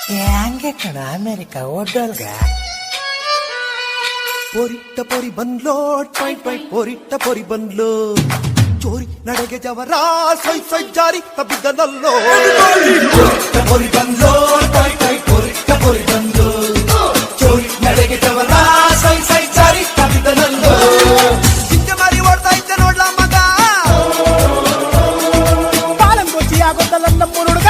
ಹಂಗೆ ಕಣ America ಒಡ್ಡೋಲ್ಗ ಪೊರಿಟ್ಟ ಪೊರಿ ಬಂದ್ಲೋ tie tie ಪೊರಿಟ್ಟ ಪೊರಿ ಬಂದ್ಲು ಚೋರಿ ನಡೆಗೆ ಜವರ ಸೈ ಸೈ ಜಾರಿ ತಬ್ಬಿದ್ದನಲ್ಲೋ ಪೊರಿಟ್ಟ ಪೊರಿ ಬಂದ್ಲೋ ಟೈ ಟೈ ಪೊರಿಟ್ಟ ಪೊರಿ ಬಂದ್ಲು ಚೋರಿ ನಡೆಗೆ ಜವರ ಸೈ ಸೈ ಜಾರಿ ತಬ್ಬಿದ್ದನಲ್ಲೋ ಚಿಕ್ಕ ಮಾರಿ ಓಡ್ತಾ ಇದ್ದೆ ನೋಡ್ಲ ಮಗ ಪಾಲಂಗೋಚಿ ಆಗೋದಲ್ಲ ನಮ್ಮ ಹುಡುಗ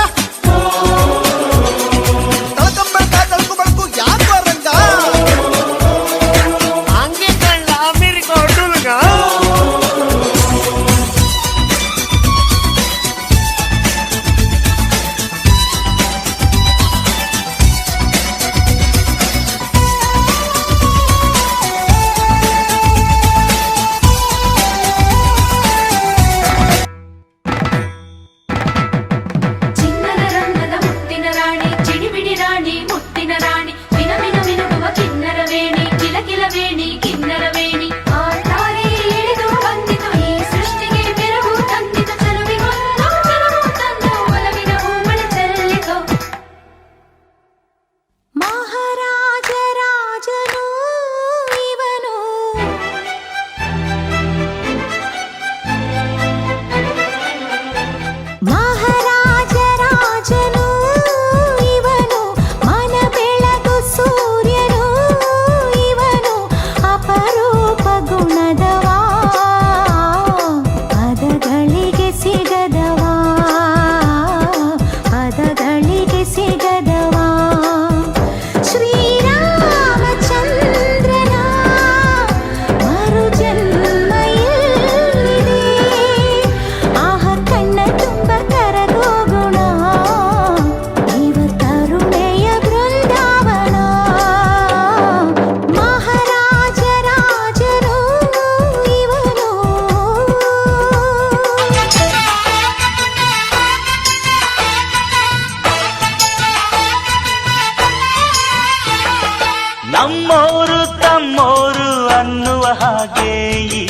ನಮ್ಮೋರು ತಮ್ಮೋರು ಅನ್ನುವ ಹಾಗೆ ಈ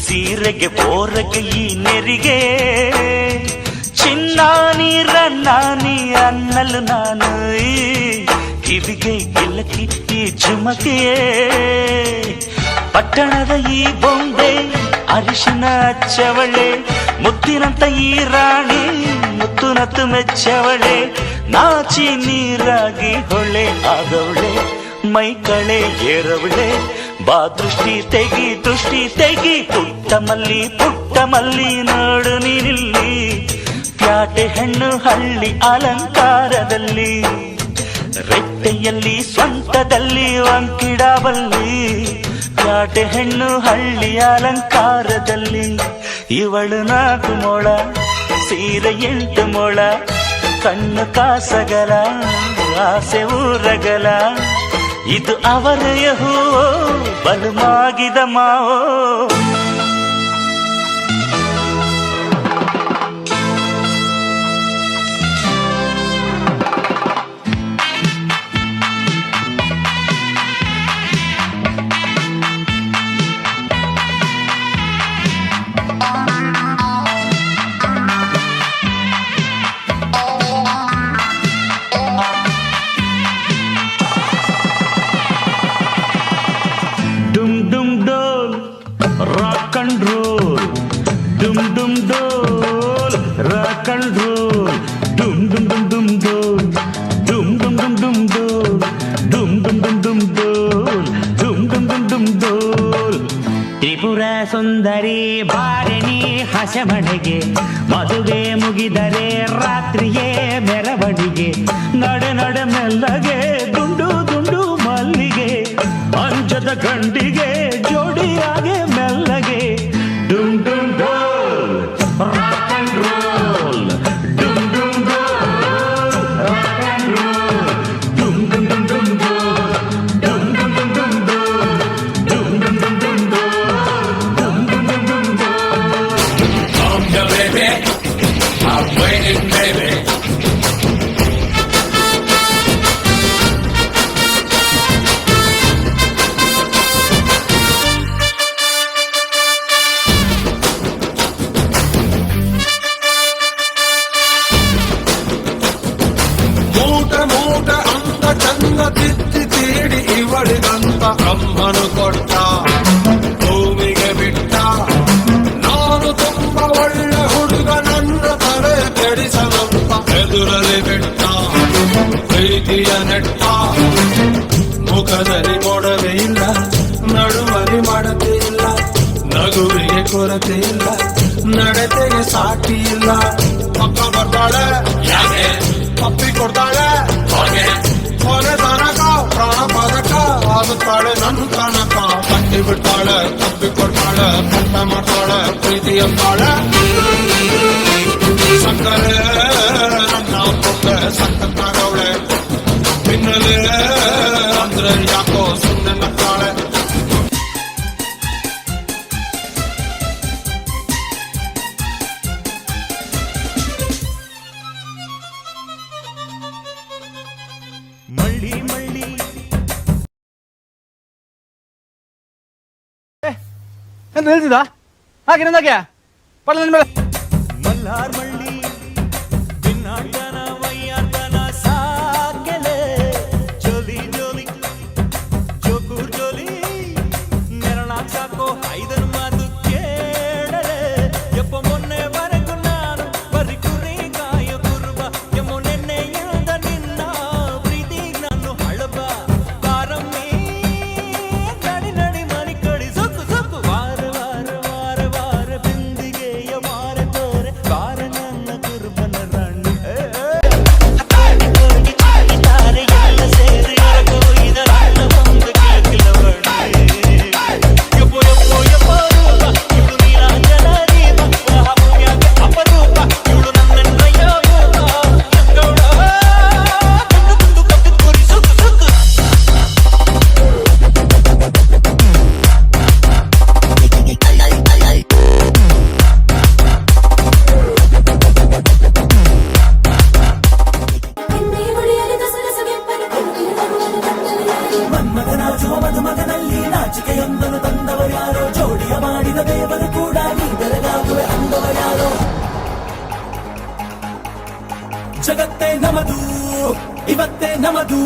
ಸೀರೆಗೆ ಬೋರಗೆ ಈ ನೆರಿಗೆ ಚಿನ್ನಾನಿ ರನ್ನಾನಿ ಅನ್ನಲು ನಾನು ಈ ಕಿವಿಗೆ ಗಿಲಕಿ ಈ ಜುಮಕೆ ಪಟ್ಟಣದ ಈ ಬೊಂಬೆ ಅರಿಶಿನ ಹಚ್ಚವಳೆ ಮುತ್ತಿನಂತ ಈ ರಾಣಿ ಮುತ್ತು ನತ್ತು ಮೆಚ್ಚವಳೆ ನಾಚಿ ನೀರಾಗಿ ಹೊಳೆ ಆದವಳೆ ಮೈ ಕಳೆ ಏರವಳೆ ಬಾ ದೃಷ್ಟಿ ತೆಗಿ ಪುಟ್ಟ ಮಲ್ಲಿ ನೋಡು ನೀನಿಲ್ಲಿ ಪ್ಯಾಟೆ ಹೆಣ್ಣು ಹಳ್ಳಿ ಅಲಂಕಾರದಲ್ಲಿ ರೆಟ್ಟೆಯಲ್ಲಿ ಸ್ವಂತದಲ್ಲಿ ವಂಕಿಡಬಲ್ಲಿ ಪ್ಯಾಟೆ ಹೆಣ್ಣು ಹಳ್ಳಿ ಅಲಂಕಾರದಲ್ಲಿ ಇವಳು 4 ಮೊಳ ಸೀರೆ 8 ಮೊಳ ಕಣ್ಣು ಕಾಸಗಲ ಆಸೆ ಊರಗಲ ಇದು ಅವರೆಯ ಹೂ ಬಲು ಮಾಗಿದ Mao rock and roll dum dum dol rock and roll dum dum dum dum dol dum dum dum dum dol dum dum dum dum dol dum dum dum dum dol Tripura Sundari ಬಾರಣಿ ಹಸಮಣೆಗೆ ಮದುವೆ ಮುಗಿದರೆ ರಾತ್ರಿಯೇ ಮೆರವಣಿಗೆ ನಡೆ ನಡೆ ಮೆಲ್ಲಗೆ ದುಂಡು ದುಂಡು ಮಲ್ಲಿಗೆ ಅಂಜದ ಗಂಡಿಗೆ ಜೋಡಿಯಾಗೆ ಮೆಲ್ಲಗೆ ಡುಮ್ ಡುಮ್ ಡೋಲ್ ರಾಕ್ ಅಂಡ್ ರೋಲ್ ಡುಮ್ ಡುಮ್ ಡೋಲ್ ರಾಕ್ ಅಂಡ್ ರೋಲ್ ಡುಮ್ ಡುಮ್ ಡುಮ್ ಡುಮ್ ಡೋಲ್ ಡುಮ್ ಡುಮ್ ಡುಮ್ ಡುಮ್ ಡೋಲ್ ಡುಮ್ ಡುಮ್ ಡುಮ್ ಡುಮ್ ಡೋಲ್ ಡುಮ್ ಡುಮ್ ಡುಮ್ ಡುಮ್ ಡೋಲ್ Come here baby, I'm waiting baby. ತಿದ್ದಿ ತೀಡಿ ಇವಳಿಗಂತ ಬ್ರಹ್ಮನು ಕೊಟ್ಟ ಭೂಮಿಗೆ ಬಿಟ್ಟ ನಾನು ತುಂಬ ಒಳ್ಳೆ ಹುಡುಗ ನನ್ನ ತಲೆ ಕೆಡಿಸಲಂತ ಎದುರಲ್ಲಿ ಬಿಟ್ಟ ಪ್ರೀತಿಯ ನೆಟ್ಟ ಮುಖದಲ್ಲಿ ಕೊಡವೇ ಇಲ್ಲ ನಡುವಲ್ಲಿ ಮಾಡತೆ ಇಲ್ಲ ನಗುವಿಗೆ ಕೊರತೆ ಇಲ್ಲ ನಡತೆಗೆ ಸಾಟಿ ಇಲ್ಲ ಪಕ್ಕ ಬರ್ತಾಳೆ ಯಾಕೆ ತಪ್ಪಿ ಕೊಡ್ತಾಳೆ ಹಾಗೆ ಕೊನೆ ತನಕ ಪ್ರಾಣ ಪದಕ ಆಗುತ್ತಾಳೆ ನನ್ನ ತನಕ ಕಟ್ಟಿ ಬಿಡ್ತಾಳೆ ತಪ್ಪಿ ಕೊಡ್ತಾಳೆ ಪಟ್ಟ ಮಾಡ್ತಾಳೆ ಪ್ರೀತಿ ಅಂತಾಳೆ ಸಕ್ಕರೆ ನನ್ನ ಕೊಟ್ಟೆ ಸಕ್ಕತ್ತಾಗವಳೆ ಹಿನ್ನೆಲೆ ಅಂದ್ರೆ ಯಾಕೋ ಸುಮ್ಮನೆ ನಕ್ಕಾಳೆ ಮಳ್ಳಿ ಮಳ್ಳಿ ಎಂತ ನಿಲ್ಸಿದ ಹಾಗೆ ನಂದಾಗೆ ಪಡ್ಲ ಮೇಲೆ ಮಲ್ಲಾರ್ ಮಳ್ಳಿ ಭಿನ್ನಾಟನ ವಯ್ಯಾಟನ ಸಾಕೆಲೆ ಜೋಲಿ ಜೋಲಿ ಜೋಕೂರ್ ಜೋಲಿ ನೆರಳಾಗ್ ಸಾಕೋ ಐದನ ಮಾತು ಕೇಳಲೆ ಎಪ್ಪ ಮೊನ್ನೆವರೆಗೂ ನಾನು ಬರಿ ಕುರಿ ಕಾಯ ಕುರುಬ ಎಮ್ಮೊ ನೆನ್ನೆಯಿಂದ ನಿನ್ನ ಪ್ರೀತಿಗ್ ನಾನು ಹಳಬ ಬಾರಮ್ಮಿ ನಡಿ ನಡಿ ಮನಿ ಕಡಿ ಸೊಕ್ಕು ಸೊಕ್ಕು ವಾರ ವಾರ ವಾರ ವಾರ ಬಿಂದಿಗೆಯ ವಾರ ತೋರೆ ವಾರ ನನ್ನ ಕುರುಬನ ರಾಣಿ ತಾರೆ ಎಲ್ಲ ಸೇರಿ ಇದರಲ್ಲ ಒಂದು ಕಿಲಕಿಲವಣೆ ಯಪ್ಪೋ ಯಪ್ಪೋ ಯಪ್ಪೋ ರೂಪ ಇವಳು ನೀರಾಂಜನ ದೀಪ ಮಹಾಪುಣ್ಯಾಗ ಅಪರೂಪ ಇವಳು ನನ್ನೆನ್ನಯ್ಯ ರೂಪ ಗೌಡ ತುಂಡು ಕಪ್ಪಿ ಕುರಿ ಸುಕ್ಕು ಸುಕ್ಕು ಮನ್ಮಥನಾಚುವ ಮಧುಮಗನಲ್ಲಿ ನಾಚಿಕೆಯೊಂದನ್ನು ತಂದವರ್ಯಾರೋ ಜೋಡಿಯ ಮಾಡಿದ ದೇವರು ಕೂಡ ನೀ ಬೆರಗಾಗುವೆ ಅಂದವರ್ಯಾರೋ ಜಗತ್ತೇ ನಮದು ಇವತ್ತೇ ನಮದು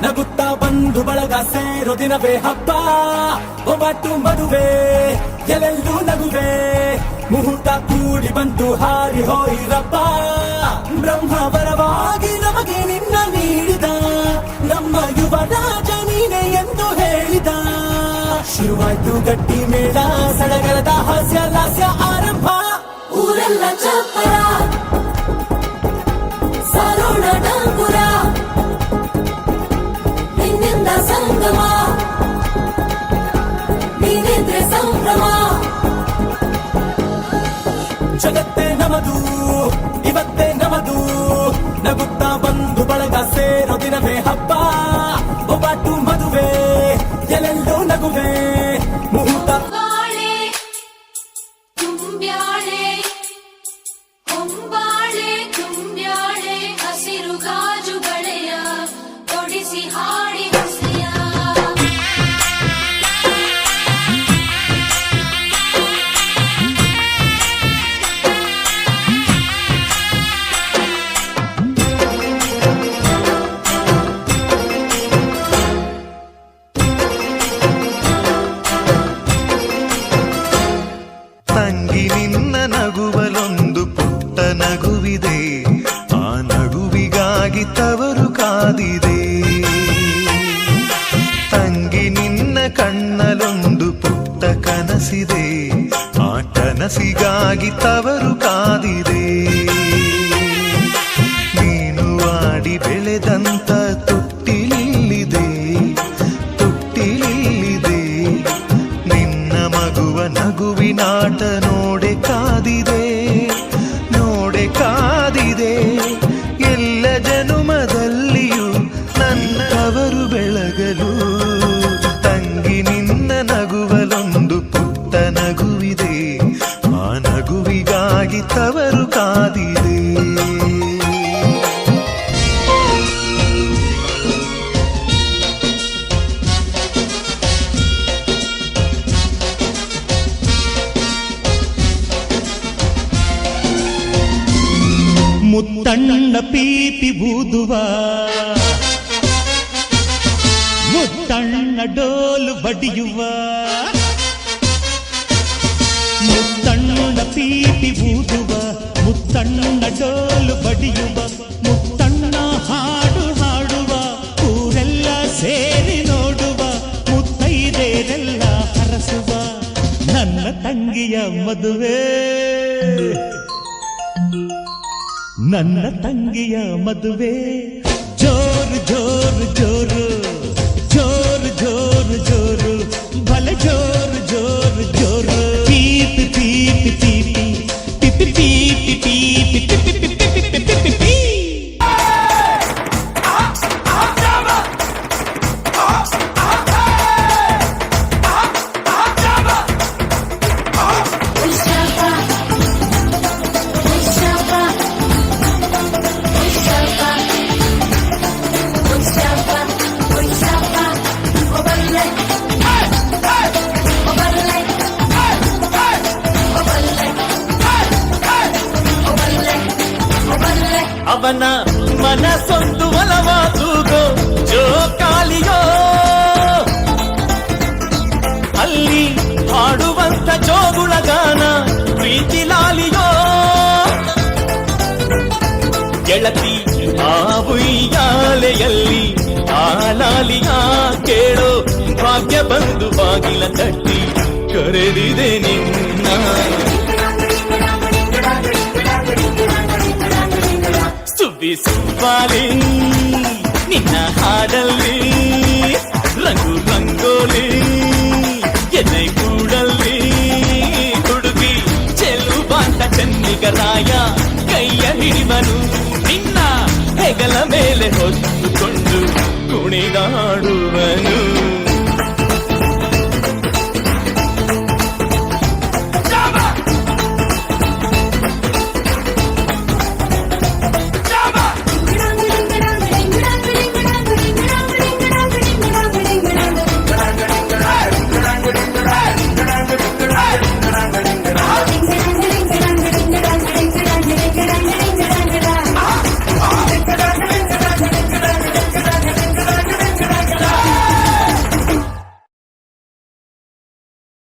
ನಗುತ್ತಾ ಬಂಧು ಬಳಗ ಸೇರೋ ದಿನವೇ ಹಬ್ಬ ಒಬ್ಬಟ್ಟು ಮದುವೆ ಎಲ್ಲೆಲ್ಲೂ ನಗುವೆ ಮುಹೂರ್ತ ಕೂಡಿ ಬಂತು ಹಾರಿ ಹೋಯಿರಪ್ಪ ಬ್ರಹ್ಮ ವರವಾಗಿ ನಮಗೆ ನಿನ್ನ ನೀಡಿದ ನಮ್ಮ ಯುವರಾಜ ನೀನೆ ಎಂದು ಹೇಳಿದ ಶುರುವಾಯ್ತು ಗಟ್ಟಿ ಮೇಳ ಸಡಗರದ ಹಾಸ್ಯ ಲಾಸ್ಯ ಆರಂಭ ಊರೆಲ್ಲ ಚಪ್ಪರ ಸಾರೋಣ ಡಂಗುರ ನಿನ್ನಿಂದ ಸಂಗಮ ನೀನಿದ್ರೆ ಸಂಭ್ರಮ ಜಗತ್ತೇ ನಮದು ಇವತ್ತೇ ನಮದು ನಗುತ್ತಾ ಬಂದು ಬಳಗ ಸೇರೋ ದಿನವೇ ಹಬ್ಬ ಒಬ್ಬಟ್ಟು ಮದುವೆ ಎಲ್ಲೆಲ್ಲೂ ನಗುವೆ ಮುಹೂರ್ತ ತುಂಬ್ಯಾಳೆ ಹೊಂಬಾಳೆ ತುಂಬ್ಯಾಳೆ ಹಸಿರು ಗಾಜು ಬಳೆಯ ತೊಡಿಸಿ ಹಾಡಿ ಹಸಿಯ ತಂಗಿ ನಿನ್ನ ನಗುವಲೊಂದು ಪುಟ್ಟ ನಗುವಿದೆ ಆ ನಗುವಿಗಾಗಿ ತವರು ಕಾದಿದೆ ತಂಗಿ ನಿನ್ನ ಕಣ್ಣಲೊಂದು ಪುಟ್ಟ ಕನಸಿದೆ ಆ ಕನಸಿಗಾಗಿ ತವರು ಕಾದಿದೆ ನೀನು ಆಡಿ ಬೆಳೆದಂತ ತೊಟ್ಟಿಲಿಲ್ಲಿದೆ ತೊಟ್ಟಿಲಿಲ್ಲಿದೆ ನಿನ್ನ ಮಗುವ ನಗುವಿನಾಟ ನೋಡೆ ಕಾದಿದೆ ನೋಡೆ ಕಾದಿದೆ ಎಲ್ಲ ಜನುಮದಲ್ಲಿಯೂ ನನ್ನ ತವರು ಬೆಳಗಲು ತಂಗಿ ನಿನ್ನ ನಗುವಲೊಂದು ಪುಟ್ಟ ನಗುವಿದೆ ಆ ನಗುವಿಗಾಗಿ ತವರು ಕಾದಿದೆ ಮುತ್ತಣ್ಣ ಪೀಪಿ ಬೂದುವ ಮುತ್ತಣ್ಣ ಡೋಲು ಬಡಿಯುವ ಮುತ್ತಣ್ಣ ಪೀಪಿ ಊದುವ ಮುತ್ತಣ್ಣ ಡೋಲು ಬಡಿಯುವ ಮುತ್ತಣ್ಣ ಹಾಡು ಹಾಡುವ ಊರೆಲ್ಲ ಸೇರಿ ನೋಡುವ ಮುತ್ತೈದೆರೆಲ್ಲ ಹರಸುವ ನನ್ನ ತಂಗಿಯ ಮದುವೆ ನನ್ನ ತಂಗಿಯ ಮದುವೆ ಜೋರು ಜೋರು ಜೋರು ಜೋರು ಜೋರು ಜೋರು ಭಲೆ ಜೋರು ಜೋರು ಜೋರು ಪೀಪಿ ಪೀಪಿ ಪೀಪಿ ಪಿಪಿ ಪೀಪಿ ಪೀಪಿ ಪಿಪಿ ಪಿಪಿ ಪಿಪಿ ಪಿಪಿ ಪಿ. ಅವನ ಮನಸ್ಸೊಂದು ಒಲವಾದುಗೋ ಜೋಕಾಲಿಯೋ ಅಲ್ಲಿ ಹಾಡುವಂತ ಜೋಗುಳಗಾನ ಪ್ರೀತಿ ಲಾಲಿಯೋ ಗೆಳತಿ ಆ ಉಯ್ಯಾಲೆಯಲ್ಲಿ ಆ ಲಾಲಿಯ ಕೇಳೋ ಭಾಗ್ಯ ಬಂದು ಬಾಗಿಲ ತಟ್ಟಿ ಕರೆದಿದೆ ನಿನ್ನ ಸುವ್ವಾಲಿ ನಿನ್ನ ಹಾಡಲ್ಲಿ ರಂಗು ರಂಗೋಲಿ ಎದೆ ಕೂಡಲ್ಲಿ ಹುಡುಗಿ ಚೆಲುವಾಂತ ಚೆನ್ನಿಗರಾಯ ಕೈಯ ಹಿಡಿವನು ನಿನ್ನ ಹೆಗಲ ಮೇಲೆ ಹೊತ್ತುಕೊಂಡು ಕುಣಿದಾಡುವನು